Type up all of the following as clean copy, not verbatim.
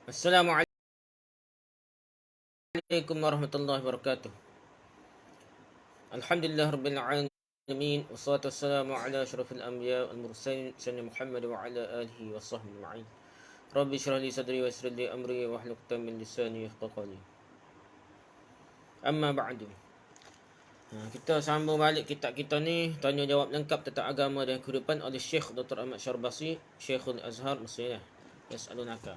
Assalamualaikum warahmatullahi wabarakatuh. Alhamdulillah rabbil alamin wassalatu wassalamu ala asyrafil anbiya wal mursalin sayyidina Muhammad wa ala alihi washabbihi ajma'in. Rabbi shrah li sadri wa yassir li amri wa hlul 'uqdatam min lisani yafqahu qawli. Amma ba'du. Kita sambung balik kitab kita ni, tanya jawab lengkap tentang agama dan kehidupan oleh Syekh Dr. Ahmad Syarbasi, Syekhul Azhar Mesir. Yas'alunaka.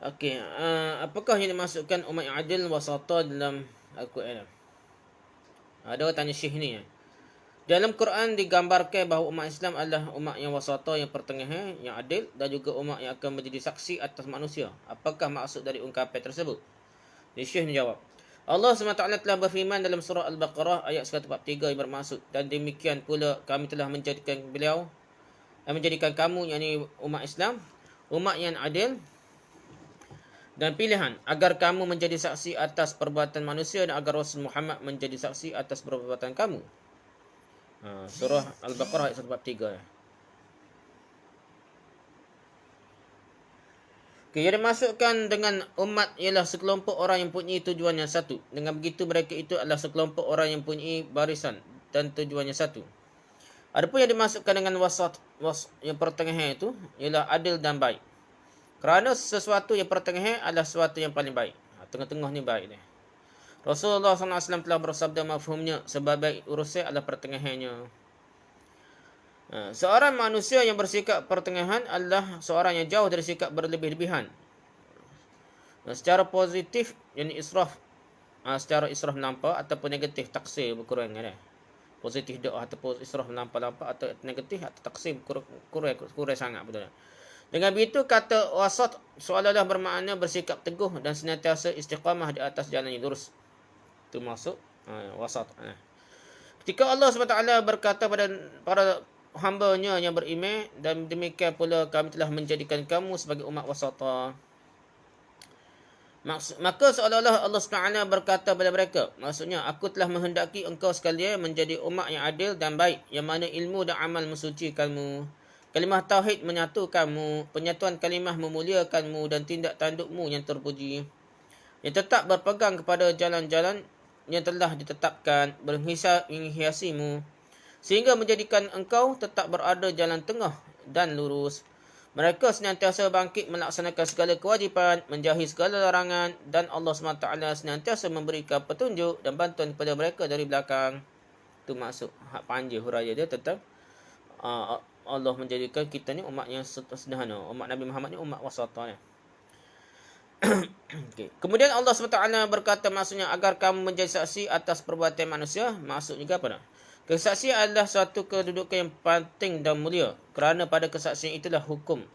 Okey, apakah yang dimasukkan umat yang adil wasata dalam Al-Quran? Ada orang tanya Syekh ni. Dalam Quran digambarkan bahawa umat Islam adalah umat yang wasata, yang pertengahan, yang adil dan juga umat yang akan menjadi saksi atas manusia. Apakah maksud dari ungkapan tersebut? Jadi Syekh ni jawab. Allah SWT telah berfirman dalam surah Al-Baqarah ayat 143 yang bermaksud, dan demikian pula kami telah menjadikan kamu, yakni umat Islam, umat yang adil dan pilihan, agar kamu menjadi saksi atas perbuatan manusia dan agar Rasul Muhammad menjadi saksi atas perbuatan kamu. Surah Al-Baqarah ayat 143. Okay, yang dimasukkan dengan umat ialah sekelompok orang yang mempunyai tujuan yang satu. Dengan begitu mereka itu adalah sekelompok orang yang mempunyai barisan dan tujuan yang satu. Adapun yang dimasukkan dengan wasat yang pertengahan itu ialah adil dan baik. Kerana sesuatu yang pertengahan adalah sesuatu yang paling baik. Tengah-tengah ni baik dia. Rasulullah SAW telah bersabda mafhumnya, sebab baik urusan adalah pertengahannya. Seorang manusia yang bersikap pertengahan adalah seorang yang jauh dari sikap berlebih-lebihan. Secara positif, yang israf, secara israf melampau ataupun negatif, taksir berkurang. Positif doa ataupun israf melampau atau negatif atau taksir kurang sangat betul. Dengan begitu kata wasat seolah-olah bermakna bersikap teguh dan senantiasa istiqamah di atas jalan yang lurus. Itu maksud wasat. Ketika Allah SWT berkata pada para hamba-Nya yang beriman, dan demikian pula kami telah menjadikan kamu sebagai umat wasata, maka seolah-olah Allah SWT berkata kepada mereka, maksudnya aku telah menghendaki engkau sekalian menjadi umat yang adil dan baik, yang mana ilmu dan amal mensucikanmu, kalimah tauhid menyatukanmu, penyatuan kalimah memuliakanmu, dan tindak tandukmu yang terpuji, yang tetap berpegang kepada jalan-jalan yang telah ditetapkan, menghiasimu, sehingga menjadikan engkau tetap berada jalan tengah dan lurus. Mereka senantiasa bangkit melaksanakan segala kewajipan, menjauhi segala larangan, dan Allah SWT senantiasa memberikan petunjuk dan bantuan kepada mereka dari belakang. Itu maksud hak panjang huraya dia tentang Allah menjadikan kita ni umat yang sederhana. Umat Nabi Muhammad ni umat wasata. Okay. Kemudian Allah SWT berkata, maksudnya agar kamu menjadi saksi atas perbuatan manusia. Maksud juga apa? Kesaksian adalah suatu kedudukan yang penting dan mulia, kerana pada kesaksian itulah hukum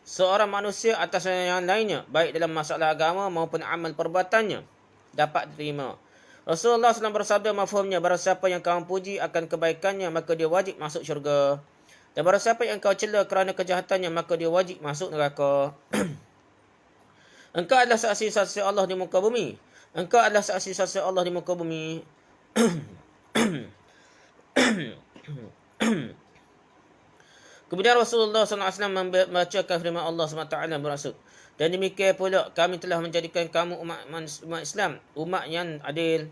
seorang manusia atas yang lainnya, baik dalam masalah agama maupun amal perbuatannya, dapat diterima. Rasulullah SAW bersabda mafhumnya, barang siapa yang kamu puji akan kebaikannya, maka dia wajib masuk syurga. Dan barang siapa yang kau cela kerana kejahatannya, maka dia wajib masuk neraka. Engkau adalah saksi-saksi Allah di muka bumi. Engkau adalah saksi-saksi Allah di muka bumi. Kemudian Rasulullah SAW membacakan firman Allah SWT bermaksud, dan demikian pula kami telah menjadikan kamu umat Islam, umat yang adil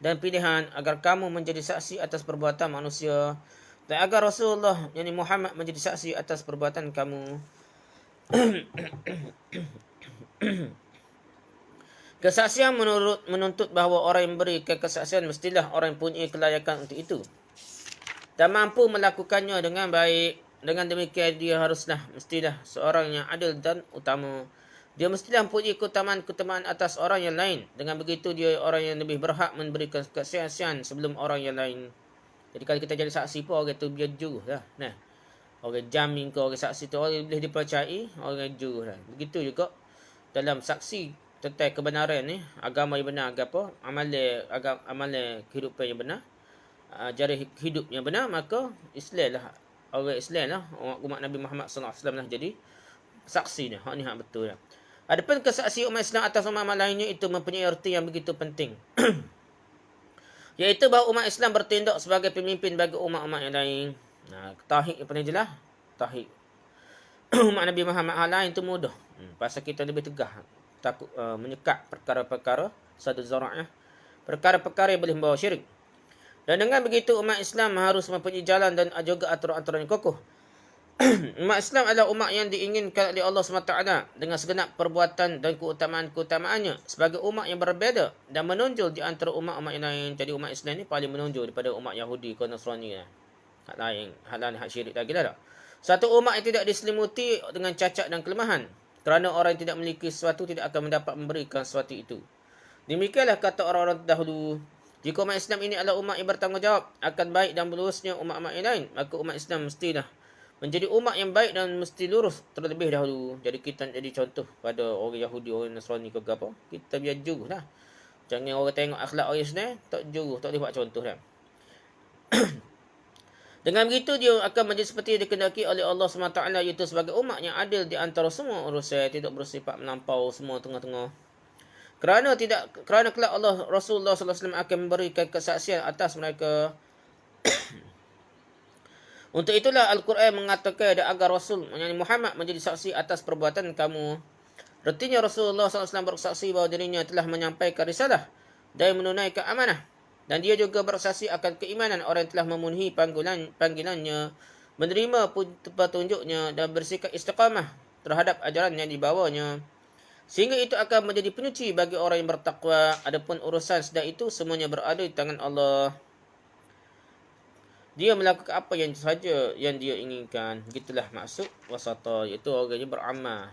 dan pilihan, agar kamu menjadi saksi atas perbuatan manusia, dan agar Rasulullah yakni Muhammad menjadi saksi atas perbuatan kamu. Kesaksian menuntut bahawa orang yang memberikan kesaksian mestilah orang yang punya kelayakan untuk itu dan mampu melakukannya dengan baik. Dengan demikian dia mestilah seorang yang adil dan utama. Dia mestilah mempunyai keutamaan atas orang yang lain. Dengan begitu dia orang yang lebih berhak memberikan kesaksian sebelum orang yang lain. Jadi kalau kita jadi saksi pun orang itu biar jujur lah. Nah, orang jamin ke orang saksi tu orang boleh dipercayai, orang jujur lah. Begitu juga dalam saksi tentang kebenaran ni, agama yang benar apa, amalan kehidupan yang benar, ajaran hidup yang benar, maka Islam lah, orang Islam lah, umat Nabi Muhammad SAW lah jadi saksi ni. Hak ni hak betul lah. Adapun kesaksian umat Islam atas umat lainnya itu mempunyai erti yang begitu penting. Iaitu bahawa umat Islam bertindak sebagai pemimpin bagi umat-umat yang lain. Tauhid yang paling jelas, tauhid. umat Nabi Muhammad hal lain tu mudah. Pasal kita lebih tegah takut menyekat perkara-perkara satu zara'ah, perkara-perkara yang boleh membawa syirik. Dan dengan begitu umat Islam harus mempunyai jalan dan juga aturan-aturan yang kokoh. Umat Islam adalah umat yang diinginkan oleh Allah SWT dengan segenap perbuatan dan keutamaan-keutamaannya sebagai umat yang berbeza dan menonjol di antara umat-umat yang lain. Jadi umat Islam ni paling menonjol daripada umat Yahudi ke Nasrani. Hak lain, hak syirik lagi dah. Satu umat yang tidak diselimuti dengan cacat dan kelemahan. Kerana orang yang tidak memiliki sesuatu tidak akan mendapat memberikan sesuatu itu. Demikianlah kata orang-orang terdahulu. Jika umat Islam ini adalah umat yang bertanggungjawab akan baik dan lurusnya umat-umat yang lain, maka umat Islam mestilah menjadi umat yang baik dan mesti lurus terlebih dahulu. Jadi kita jadi contoh pada orang Yahudi, orang Nasrani ke apa. Kita biar juru lah. Jangan orang tengok akhlak orang Islam, tak juru, tak boleh buat contoh dah. Dengan begitu dia akan menjadi seperti yang dikehendaki oleh Allah SWT, iaitu sebagai umat yang adil di antara semua urusan, tidak bersifat melampau semua tengah-tengah. Kerana kelak Allah Rasulullah SAW akan memberikan kesaksian atas mereka. Untuk itulah Al-Quran mengatakan agar Rasul Muhammad menjadi saksi atas perbuatan kamu. Artinya Rasulullah SAW bersaksi bahawa dirinya telah menyampaikan risalah dan menunaikan amanah. Dan dia juga bersaksi akan keimanan orang yang telah memenuhi panggilannya, menerima petunjuknya dan bersikap istiqamah terhadap ajaran yang dibawanya. Sehingga itu akan menjadi penyuci bagi orang yang bertakwa. Adapun urusan sedang itu semuanya berada di tangan Allah. Dia melakukan apa yang saja yang dia inginkan. Begitulah maksud wasata, iaitu orang yang beramal.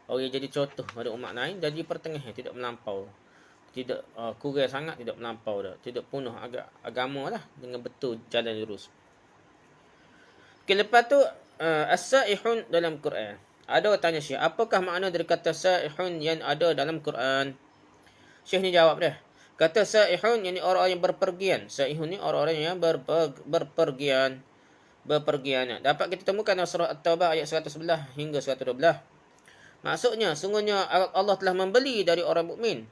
Orang yang jadi contoh pada umat lain dan di pertengahan, tidak melampau. Tidak kurang sangat, tidak melampau dah. Tidak penuh agama lah, dengan betul jalan lurus. Okay, lepas tu as-saihun dalam Quran. Ada orang tanya Syekh, apakah makna dari kata saihun yang ada dalam Quran? Syekh ni jawab dia. Kata saihun yang ni orang yang berpergian. Saihun ni orang-orang yang berpergian. Dapat kita temukan dalam surah At-Taubah ayat 111 hingga 112. Maksudnya, sungguhnya Allah telah membeli dari orang mukmin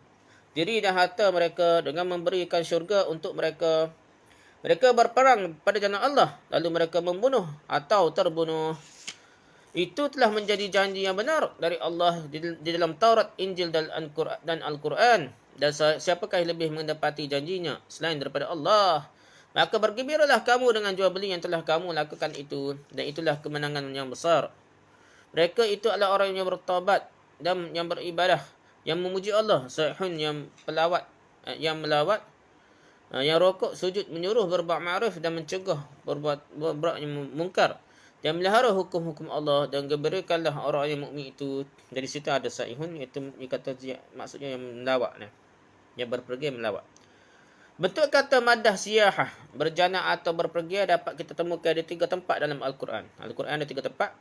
diri dan harta mereka dengan memberikan syurga untuk mereka. Mereka berperang pada jalan Allah, lalu mereka membunuh atau terbunuh. Itu telah menjadi janji yang benar dari Allah di dalam Taurat, Injil dan Al-Quran. Dan siapakah yang lebih mendapati janjinya selain daripada Allah? Maka bergembiralah kamu dengan jual beli yang telah kamu lakukan itu. Dan itulah kemenangan yang besar. Mereka itu adalah orang yang bertaubat dan yang beribadah, yang memuji Allah, saihun yang pelawat, yang melawat, yang rokok, sujud, menyuruh berbuat ma'ruf dan mencegah berbuat yang mungkar, dan melihara hukum-hukum Allah, dan gembirakanlah orang yang mukmin itu. Dari situ ada saihun, iaitu kata maksudnya yang melawat, yang berpergian melawat. Bentuk kata madah siyahah, berjana atau berpergian, dapat kita temukan ada 3 tempat dalam Al-Quran. Al-Quran ada 3 tempat.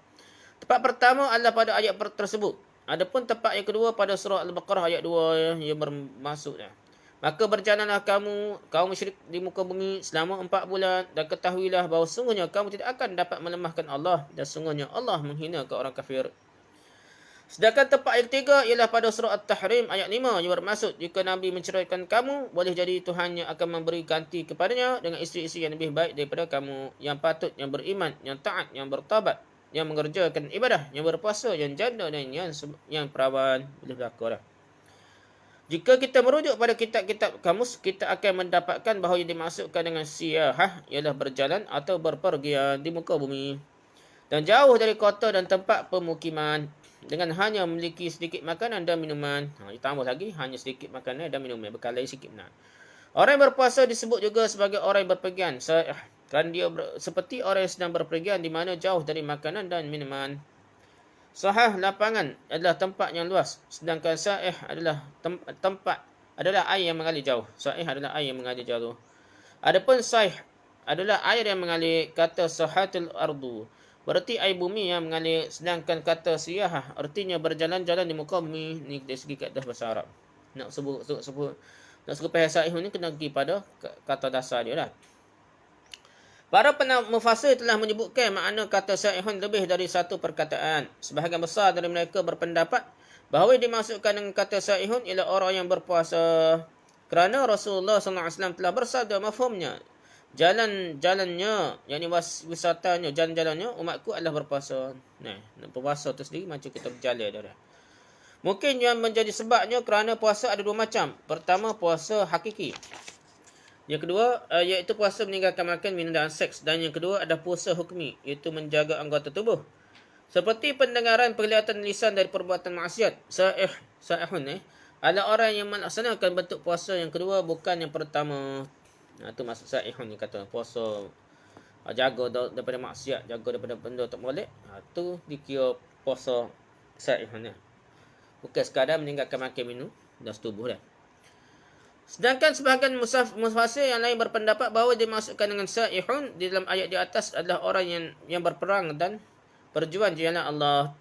Tempat pertama adalah pada ayat tersebut. Adapun tempat yang kedua pada surah Al-Baqarah ayat 2 yang bermaksudnya. Maka berjalanlah kaum musyrik di muka bumi selama 4 bulan, dan ketahuilah bahawa sungguhnya kamu tidak akan dapat melemahkan Allah, dan sungguhnya Allah menghina ke orang kafir. Sedangkan tempat yang ketiga ialah pada surah At-Tahrim ayat 5 yang bermaksud, jika Nabi menceraikan kamu, boleh jadi Tuhannya akan memberi ganti kepadanya dengan isteri-isteri yang lebih baik daripada kamu, yang patut, yang beriman, yang taat, yang bertaubat, yang mengerjakan ibadah, yang berpuasa, yang janda dan yang perawan. Boleh berlaku dah. Jika kita merujuk pada kitab-kitab kamus, kita akan mendapatkan bahawa yang dimaksudkan dengan siyahah ialah berjalan atau berpergian di muka bumi dan jauh dari kota dan tempat pemukiman, dengan hanya memiliki sedikit makanan dan minuman. Ditambah lagi, hanya sedikit makanan dan minuman, bekalai sikit benar. Orang yang berpuasa disebut juga sebagai orang yang berpergian, kan dia seperti orang yang sedang berpergian di mana jauh dari makanan dan minuman. Sahah lapangan adalah tempat yang luas, sedangkan sa'ih adalah tempat adalah air yang mengalir jauh. Sa'ih adalah air yang mengalir jauh. Adapun sa'ih adalah air yang mengalir. Kata sahatul ardu berarti air bumi yang mengalir, sedangkan kata siyahah artinya berjalan-jalan di muka bumi. Ni dari segi kata bahasa Arab. Nak sebut bahasa sa'ih ni kena pergi pada kata dasar dia lah. Para mufassir telah menyebutkan makna kata saihun lebih dari satu perkataan. Sebahagian besar dari mereka berpendapat bahawa yang dimaksudkan dengan kata saihun ialah orang yang berpuasa. Kerana Rasulullah SAW telah bersabda mafhumnya, jalan-jalannya, yakni wisatanya, jalan-jalannya umatku adalah berpuasa. Nah, berpuasa tu sendiri macam kita berjalan dah. Mungkin yang menjadi sebabnya kerana puasa ada dua macam. Pertama, puasa hakiki. Yang kedua, iaitu puasa meninggalkan makan, minum dan seks. Dan yang kedua ada puasa hukmi, iaitu menjaga anggota tubuh. Seperti pendengaran, penglihatan, lisan dari perbuatan maksiat. Sa'ihun ada orang yang melaksanakan bentuk puasa yang kedua, bukan yang pertama. Itu maksud sa'ihun ni kata puasa jaga daripada maksiat, jaga daripada benda tak molek. Itu dikira puasa sa'ihun. Bukan sekadar meninggalkan makan minum dan setubuh dah. Sedangkan sebahagian mufasir yang lain berpendapat bahawa dimasukkan dengan sa'ihun di dalam ayat di atas adalah orang yang berperang dan berjuang di jalan Allah.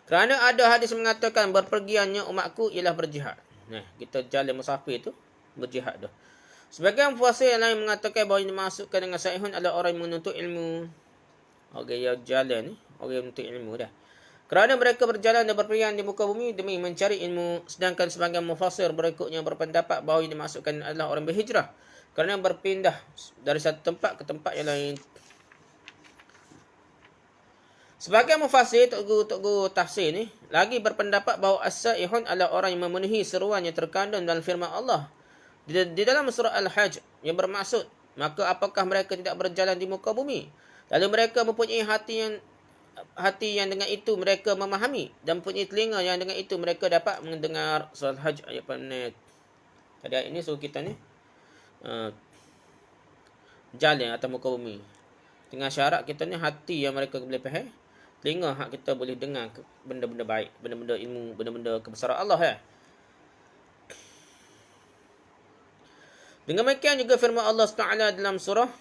Kerana ada hadis mengatakan berpergiannya umatku ialah berjihad. Nah, kita jalan musafir itu berjihad dah. Sebagian mufasir yang lain mengatakan bahawa yang dimasukkan dengan sa'ihun adalah orang yang menuntut ilmu. Orang yang jalan ni, orang yang menuntut ilmu dah. Kerana mereka berjalan dan berpergian di muka bumi demi mencari ilmu. Sedangkan sebagian mufasir berikutnya berpendapat bahawa yang dimasukkan adalah orang berhijrah. Kerana berpindah dari satu tempat ke tempat yang lain. Sebagian mufasir, Tok tafsir ni lagi berpendapat bahawa as-sa'ihun adalah orang yang memenuhi seruan yang terkandung dalam firman Allah di dalam surah Al-Hajj yang bermaksud, maka apakah mereka tidak berjalan di muka bumi? Lalu mereka mempunyai hati yang dengan itu mereka memahami dan mempunyai telinga yang dengan itu mereka dapat mendengar. Surah Al-Hajj ayat 8. Tadi ayat ini suruh kita ni jalan atas muka bumi. Dengan syarat kita ni hati yang mereka boleh faham, telinga hak kita boleh dengar benda-benda baik, benda-benda ilmu, benda-benda kebesaran Allah . Dengan demikian juga firman Allah SWT dalam surah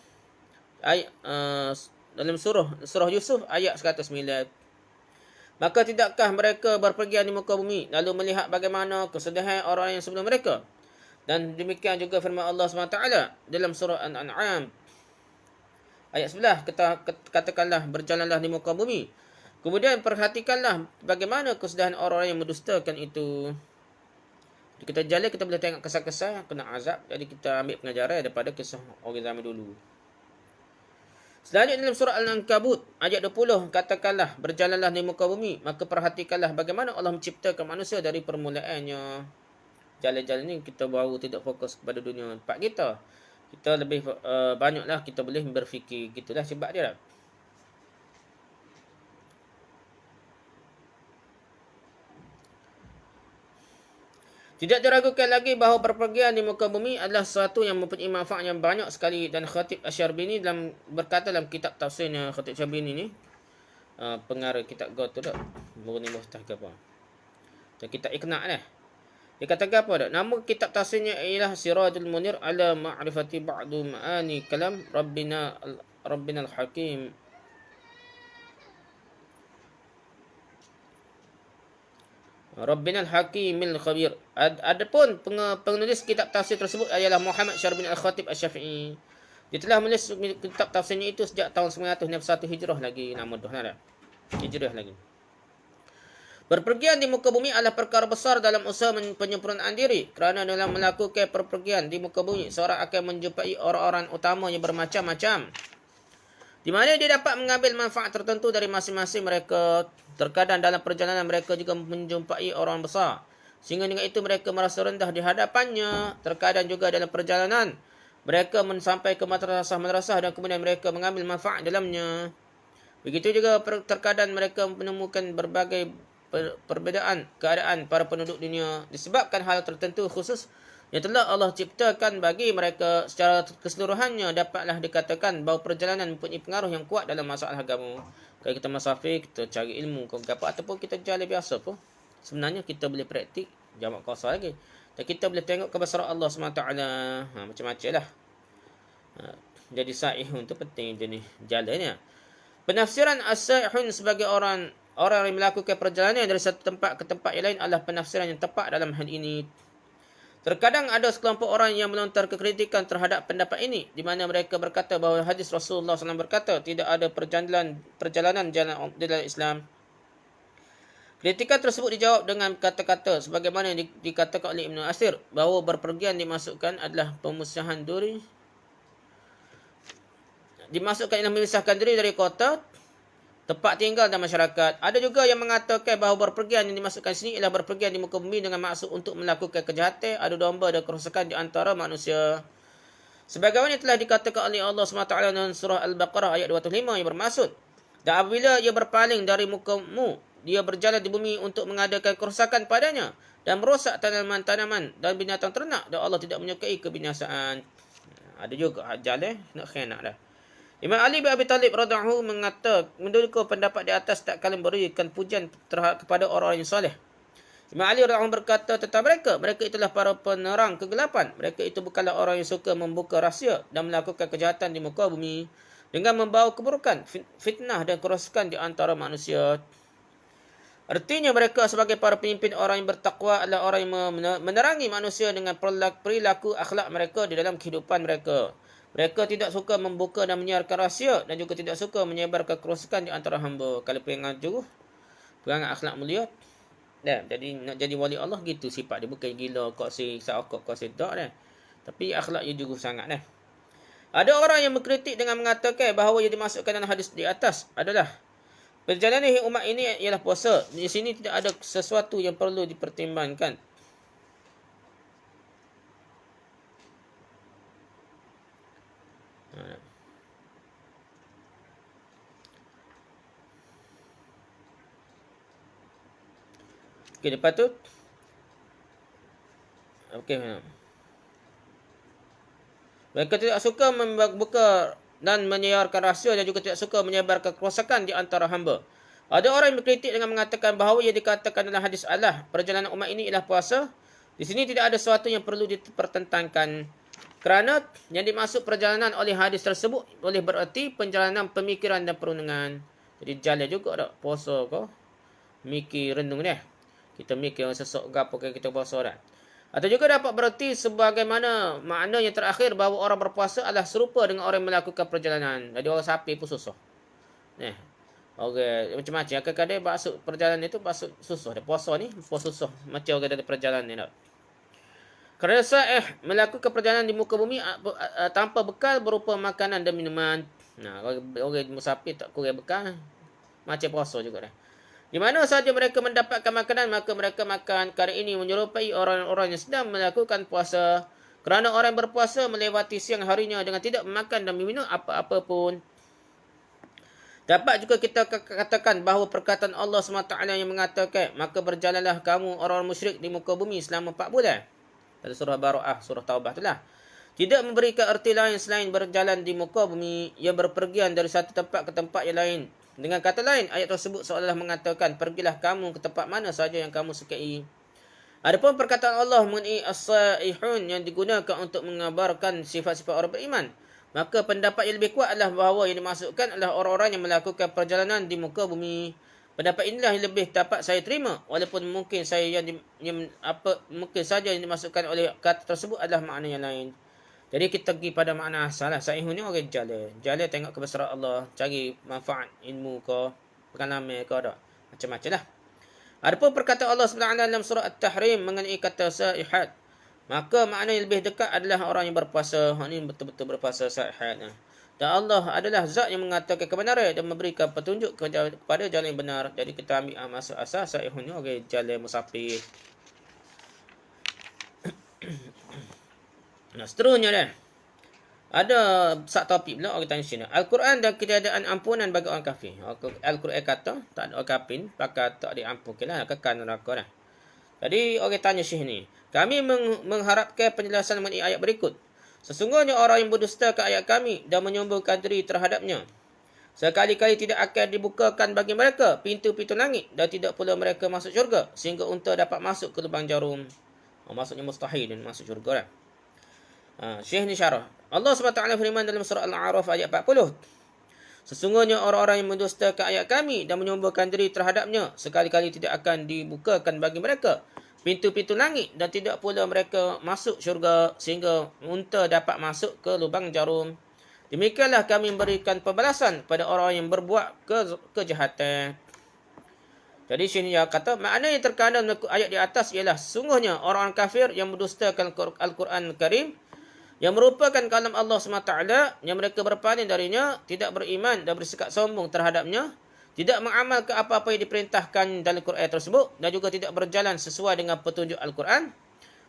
Yusuf ayat 109. Maka tidakkah mereka berpergian di muka bumi lalu melihat bagaimana kesedihan orang yang sebelum mereka? Dan demikian juga firman Allah SWT dalam surah Al-An'am ayat 11, katakanlah berjalanlah di muka bumi. Kemudian perhatikanlah bagaimana kesedihan orang yang mendustakan itu. Kita jalan, kita boleh tengok kesah-kesah kena azab. Jadi kita ambil pengajaran daripada kisah orang zaman dulu. Selanjutnya dalam surah Al-Ankabut ayat 20, katakanlah berjalanlah di muka bumi, maka perhatikanlah bagaimana Allah menciptakan manusia dari permulaannya. Jalan-jalan ni kita baru tidak fokus kepada dunia tempat kita. Kita lebih banyaklah kita boleh berfikir gitulah sebab dia lah. Tidak diragukan lagi bahawa perpergian di muka bumi adalah sesuatu yang mempunyai manfaat yang banyak sekali, dan Khatib Asy-Syarbini berkata dalam kitab tafsirnya Khatib Asy-Syarbini ni, pengarah kitab God tu dah Murni Muhtah ke apa. Dan kitab Iqna' lah. Dia kata apa dah? Nama kitab tafsirnya ialah Sirajul Munir ala ma'rifati ba'du ma'ani kalam Rabbina al-Hakim. Rabbina al-Hakimil Khabir. Adapun penulis kitab tafsir tersebut ialah Muhammad Syarbin Al-Khatib Asy-Syafi'i. Dia telah menulis kitab tafsirnya itu sejak tahun 961 Hijrah lagi, nama dah. Hijrah lagi. Berpergian di muka bumi adalah perkara besar dalam usaha penyempurnaan diri. Kerana dalam melakukan perpergian di muka bumi, seorang akan menjumpai orang-orang utama yang bermacam-macam, di mana dia dapat mengambil manfaat tertentu dari masing-masing mereka. Terkadang dalam perjalanan mereka juga menjumpai orang besar, sehingga dengan itu mereka merasa rendah di hadapannya. Terkadang juga dalam perjalanan mereka sampai ke madrasah dan kemudian mereka mengambil manfaat dalamnya. Begitu juga terkadang mereka menemukan berbagai perbezaan keadaan para penduduk dunia disebabkan hal tertentu khusus yang telah Allah ciptakan bagi mereka. Secara keseluruhannya dapatlah dikatakan bahawa perjalanan mempunyai pengaruh yang kuat dalam masalah agama. Kalau kita musafir, kita cari ilmu ke apa, ataupun kita jalan biasa pun, sebenarnya kita boleh praktik jamak qasar lagi. Dan kita boleh tengok kebesaran Allah SWT. Macam-macam lah. Jadi sa'ihun tu penting jenis jalannya. Penafsiran as-sa'ihun sebagai orang yang melakukan perjalanan dari satu tempat ke tempat yang lain adalah penafsiran yang tepat dalam hal ini. Terkadang ada sekelompok orang yang melontar kekritikan terhadap pendapat ini, di mana mereka berkata bahawa hadis Rasulullah SAW berkata tidak ada perjalanan jalan Islam Kritikan tersebut dijawab dengan kata-kata sebagaimana yang dikatakan oleh Ibn Asir bahawa berpergian dimasukkan adalah pemusnahan duri, dimasukkan yang memisahkan diri dari kota, tempat tinggal dan masyarakat. Ada juga yang mengatakan bahawa berpergian yang dimasukkan sini ialah berpergian di muka bumi dengan maksud untuk melakukan kejahatan, adu domba dan kerosakan di antara manusia. Sebagaimana telah dikatakan oleh Allah SWT dalam surah Al-Baqarah ayat 25 yang bermaksud, dan apabila ia berpaling dari mukamu, dia berjalan di bumi untuk mengadakan kerosakan padanya dan merosak tanaman-tanaman dan binatang ternak, dan Allah tidak menyukai kebinasaan. Ada juga jalan nak khianat dah. Imam Ali bin Abi Talib radhiyallahu mengatakan, mendukung pendapat di atas tak kalian berikan pujian kepada orang-orang yang soleh. Imam Ali radhiyallahu berkata tentang mereka itulah para penerang kegelapan. Mereka itu bukanlah orang yang suka membuka rahsia dan melakukan kejahatan di muka bumi dengan membawa keburukan, fitnah dan kerosakan di antara manusia. Artinya mereka sebagai para pemimpin orang yang bertakwa adalah orang yang menerangi manusia dengan perilaku akhlak mereka di dalam kehidupan mereka. Mereka tidak suka membuka dan menyiarkan rahsia dan juga tidak suka menyebarkan kerosakan di antara hamba. Kalau pengen jujur, perangai akhlak mulia, jadi nak jadi wali Allah gitu sifat dia, bukan gila kau si saokok kau si tak dah. Tapi akhlak dia jujur sangat dah. Ada orang yang mengkritik dengan mengatakan bahawa yang dimasukkan dalam hadis di atas adalah perjalanan umat ini ialah puasa. Di sini tidak ada sesuatu yang perlu dipertimbangkan. Okey, lepas tu. Okey. Mereka tidak suka membuka dan menyiarkan rahsia dan juga tidak suka menyebarkan kerosakan di antara hamba. Ada orang yang berkritik dengan mengatakan bahawa yang dikatakan dalam hadis Allah, perjalanan umat ini ialah puasa. Di sini tidak ada sesuatu yang perlu dipertentangkan. Kerana yang dimaksud perjalanan oleh hadis tersebut boleh bererti perjalanan pemikiran dan perundungan. Jadi jalan juga tak puasa kau. Mikir renung dah. Kita mikir sesok gapo kita puasa dah. Atau juga dapat bererti sebagaimana makna yang terakhir bahawa orang berpuasa adalah serupa dengan orang yang melakukan perjalanan. Jadi orang sapi pun susah. Okey, macam-macam. Kadang-kadang maksud perjalanan itu maksud susah. Dia puasa ni, puasa susah. Macam orang dari perjalanan ni tak. Kerana melakukan perjalanan di muka bumi tanpa bekal berupa makanan dan minuman. Orang musafir tak kurang bekal. Macam puasa juga dah. Di mana sahaja mereka mendapatkan makanan, maka mereka makan. Kerana ini menyerupai orang-orang yang sedang melakukan puasa. Kerana orang yang berpuasa melewati siang harinya dengan tidak memakan dan meminum apa-apa pun. Dapat juga kita katakan bahawa perkataan Allah SWT yang mengatakan, maka berjalanlah kamu orang musyrik di muka bumi selama 4 bulan. Dalam surah Bara'ah, surah Taubah itulah. Tidak memberikan erti lain selain berjalan di muka bumi yang berpergian dari satu tempat ke tempat yang lain. Dengan kata lain, ayat tersebut seolah mengatakan, pergilah kamu ke tempat mana sahaja yang kamu sukai. Adapun perkataan Allah mengenai as-saihun yang digunakan untuk mengabarkan sifat-sifat orang beriman, maka pendapat yang lebih kuat adalah bahawa yang dimaksudkan adalah orang-orang yang melakukan perjalanan di muka bumi. Pendapat inilah yang lebih dapat saya terima, walaupun mungkin mungkin saja yang dimaksudkan oleh kata tersebut adalah makna yang lain. Jadi kita pergi pada makna asal lah. Saihun ni orang jalan tengok kebesaran Allah, cari manfaat ilmu ke, pengalaman ke, tak macam-macam lah. Adapun perkataan Allah SWT dalam surah At-Tahrim mengenai kata saihat, maka makna yang lebih dekat adalah orang yang berpuasa. Ini betul-betul berpuasa saihat. Dan Allah adalah zat yang mengatakan kebenaran dan memberikan petunjuk kepada jalan yang benar. Jadi kita ambil masuk asal saihun ni orang jalan musafir. Seterusnya dah. Ada satu topik pula orang tanya sini. Al-Quran dan ketiadaan ampunan bagi orang kafir. Al-Quran kata tak ada orang kafir pakai tak diampunkanlah, kekal neraka dah. Jadi orang tanya sini. Kami mengharapkan penjelasan mengenai ayat berikut. Sesungguhnya orang yang berdusta ke ayat kami dan menyombongkan diri terhadapnya, sekali-kali tidak akan dibukakan bagi mereka pintu-pintu langit dan tidak pula mereka masuk syurga sehingga unta dapat masuk ke lubang jarum. Maksudnya mustahil dan masuk syurga dah. Syekh ni syarah. Allah SWT firman dalam surah Al-A'raf ayat 40. Sesungguhnya orang-orang yang mendusta ke ayat kami dan menyombongkan diri terhadapnya, sekali-kali tidak akan dibukakan bagi mereka pintu-pintu langit dan tidak pula mereka masuk syurga sehingga unta dapat masuk ke lubang jarum. Demikianlah kami memberikan pembalasan pada orang yang berbuat kejahatan. Jadi sini dia kata, makna yang terkandung dalam ayat di atas ialah sungguhnya orang-orang kafir yang mendustakan Al-Quran Al-Karim, yang merupakan kalam Allah SWT, yang mereka berpaling darinya, tidak beriman dan bersikap sombong terhadapnya, tidak mengamalkan apa-apa yang diperintahkan dalam Quran tersebut, dan juga tidak berjalan sesuai dengan petunjuk Al-Quran,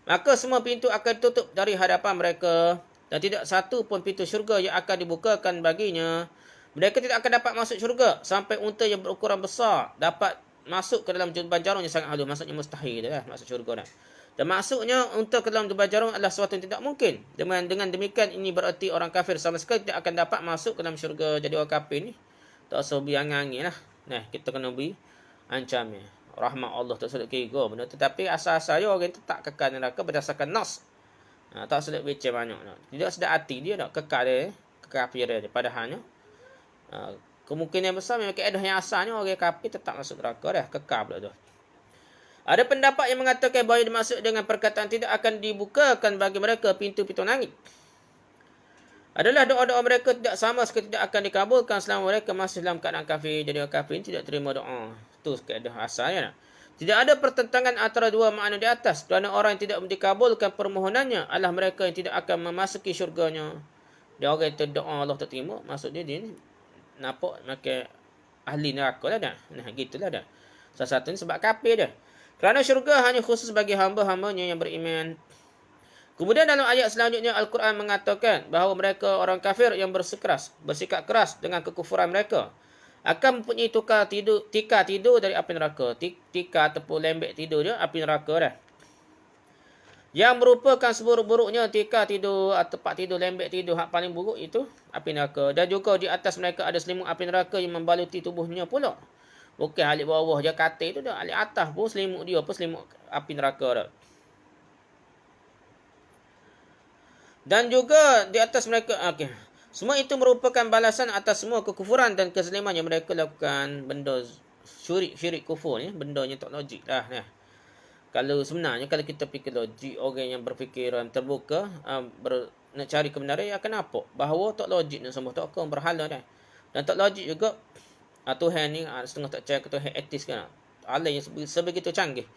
maka semua pintu akan tutup dari hadapan mereka, dan tidak satu pun pintu syurga yang akan dibukakan baginya. Mereka tidak akan dapat masuk syurga sampai unta yang berukuran besar dapat masuk ke dalam jubah jarum yang sangat halus. Maksudnya mustahil dah masuk syurga dah. Dan maksudnya unta ke dalam jubah jarum adalah sesuatu yang tidak mungkin. Dengan demikian ini berarti orang kafir sama sekali tidak akan dapat masuk ke dalam syurga. Jadi orang kafir ni tak usah biang-angin lah. Nah, kita kena beri ancamnya. Rahmat Allah tak sulit kira benda. Tetapi asal-asalnya orang itu tak kekal neraka berdasarkan nas. Tak sulit baca banyak. Tidak sedar hati dia nak kekal dia. Kekafiran dia. Padahalnya kemungkinan besar memang keadaan yang asalnya orang kafir tetap masuk neraka dah, kekal pula tu. Ada pendapat yang mengatakan bahawa dimaksud dengan perkataan tidak akan dibukakan bagi mereka pintu-pintu langit adalah doa-doa mereka tidak sama sekali tidak akan dikabulkan selama mereka masih dalam keadaan kafir. Jadi orang kafir tidak terima doa. Itu keadaan asalnya. Tidak ada pertentangan antara dua makna di atas. Kerana orang yang tidak dikabulkan permohonannya adalah mereka yang tidak akan memasuki syurganya. Dia orang yang doa Allah tak terima, maksud dia ni nampak makan ahli neraka lah dah. Nah, gitulah dah. Salah satu ni sebab kafir dah. Kerana syurga hanya khusus bagi hamba-hambanya yang beriman. Kemudian dalam ayat selanjutnya Al-Quran mengatakan bahawa mereka orang kafir yang bersikap keras dengan kekufuran mereka akan mempunyai tika tidur dari api neraka. Tika ataupun lembek tidur dia api neraka dah. Yang merupakan seburuk-buruknya tika tidur atau tempat tidur lembek tidur hak paling buruk itu api neraka. Dan juga di atas mereka ada selimut api neraka yang membaluti tubuhnya pula. Bukan alik bawah je katil tu dah. Alik atas pun selimut dia pun selimut api neraka dah. Dan juga di atas mereka semua itu merupakan balasan atas semua kekufuran dan kezaliman yang mereka lakukan. Benda syirik kufur ni, bendanya tak logik dah. Kalau sebenarnya kalau kita fikir logik, orang yang berfikiran terbuka nak cari kebenaran, dia akan nampak bahawa tak logik nak sembah tokong berhala dah. Dan tak logik juga Tuhan ni setengah tak percaya ke Tuhan etis kan. Alam yang sebegitu canggih,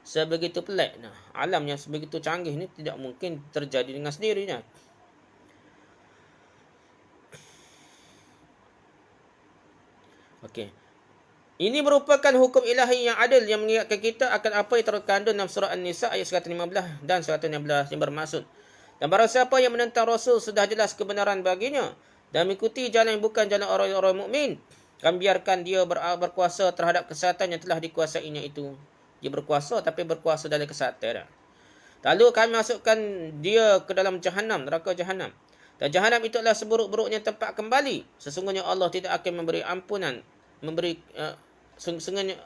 sebegitu pelik. Alam yang sebegitu canggih ni tidak mungkin terjadi dengan sendirinya. Okey. Ini merupakan hukum ilahi yang adil yang mengingatkan kita akan apa yang terkandung dalam surah An-Nisa ayat 115 dan 116 yang bermaksud. Dan barang siapa yang menentang Rasul sudah jelas kebenaran baginya dan mengikuti jalan yang bukan jalan orang-orang mukmin, kami biarkan dia berkuasa terhadap kesihatan yang telah dikuasainya itu. Dia berkuasa tapi berkuasa dalam kesihatan. Lalu kami masukkan dia ke dalam Jahannam, neraka Jahannam. Dan Jahannam itu adalah seburuk-buruknya tempat kembali. Sesungguhnya Allah tidak akan memberi ampunan, sesungguhnya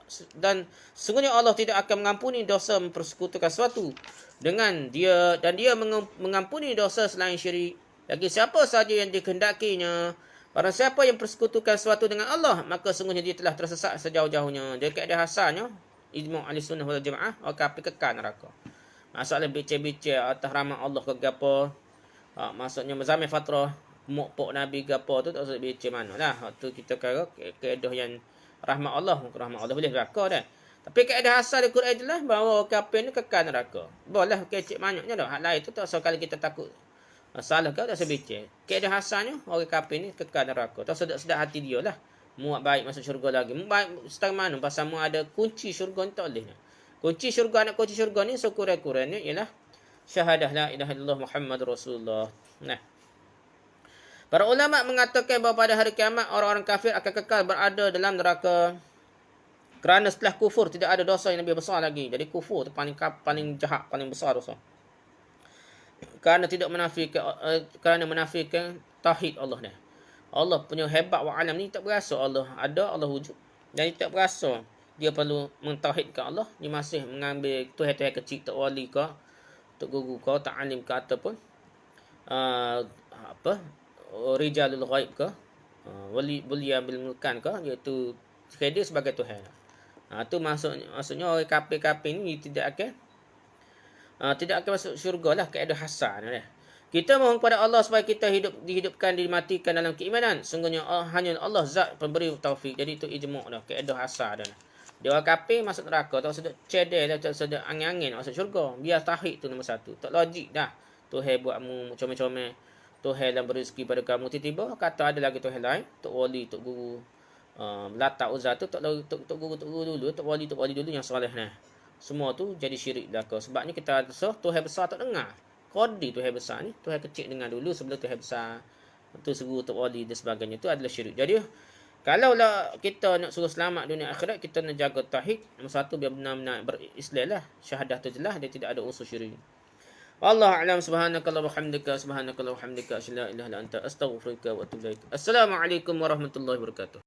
Allah tidak akan mengampuni dosa mempersekutukan sesuatu dengan dia, dan dia mengampuni dosa selain syirik bagi siapa sahaja yang dikehendakinya. Barang siapa yang persekutukan sesuatu dengan Allah, maka sungguhnya dia telah tersesat sejauh-jauhnya. Jadi keadaan hasannya ijma' ahli sunnah wal jamaah kafir kekal neraka. Masalah bincang-bincang atas rahmat Allah ke gapo, maksudnya zaman fatrah mukpok Nabi gapo tu tak usah bincang mana lah. Waktu kita kira keadaan yang rahmat Allah boleh neraka dah. Tapi keadaan asal di Quran jelas bahawa kafir ni kekal neraka. Boleh kecik banyaknya dah. Hal lain tu tak usah kalau kita takut salah ke tak usah bincang. Keadaan asalnya orang kafir ni kekal neraka. Tak usah sedap hati dia lah. Muat baik masuk syurga lagi. Muat baik setang mana pasal mu ada kunci syurga ni tak boleh. Kunci syurga, nak kunci syurga ni sekurang-kurangnya ialah syahadah la ilaha illallah Muhammadur Rasulullah. Nah, para ulama mengatakan bahawa pada hari kiamat orang-orang kafir akan kekal berada dalam neraka. Kerana setelah kufur tidak ada dosa yang lebih besar lagi. Jadi kufur tu paling jahat, paling besar dosa. Kerana menafikan tauhid Allah ni. Allah punya hebat wa alam ni tak berasa Allah ada, Allah wujud. Dan tak berasa dia perlu mentauhidkan Allah. Dia masih mengambil Tuhan-Tuhan kecil, tak wali ke, tak guru ke, tak alim ke, ataupun rijalul ghaib ke, wali bulia bil mulkan ke, iaitu dia sebagai Tuhan. Itu maksudnya orang kafir-kafir ni tidak akan masuk syurga lah, keadaan hasan lah. Kita mohon kepada Allah supaya kita dihidupkan, dimatikan dalam keimanan. Sungguhnya hanya Allah zat pemberi taufik. Jadi itu ijma' dah, keadaan hasan dah. Dia orang kafir masuk neraka, tak sedut cedek dah, tak sedut angin-angin masuk syurga. Biar tauhid tu nombor satu. Tak logik dah. Tuhan buatmu comel-comel. Tuhan yang berizki pada kamu. Tiba-tiba kata ada lagi Tuhan lain. Tok wali, tok guru. Latak Uzza tu tok guru dulu. Tok wali dulu yang soleh nah. Semua tu jadi syirik belaka. Sebabnya kita rasa Tuhan besar tak dengar. Kodi Tuhan besar ni. Tuhan kecil dengar dulu sebelum Tuhan besar. Tu seru tok wali dan sebagainya. Tu adalah syirik. Jadi kalau lah kita nak suruh selamat dunia akhirat, kita nak jaga tauhid. Nombor satu, biar benar-benar berislam lah. Syahadah tu jelas, dia tidak ada unsur syirik. Wallahu a'lam. Subhanakallah wa hamdika. Subhanakallah wa hamdika. Asyhadu an la ilaha illa anta astaghfiruka wa atubu ilaik. Assalamualaikum warahmatullahi wabarakatuh.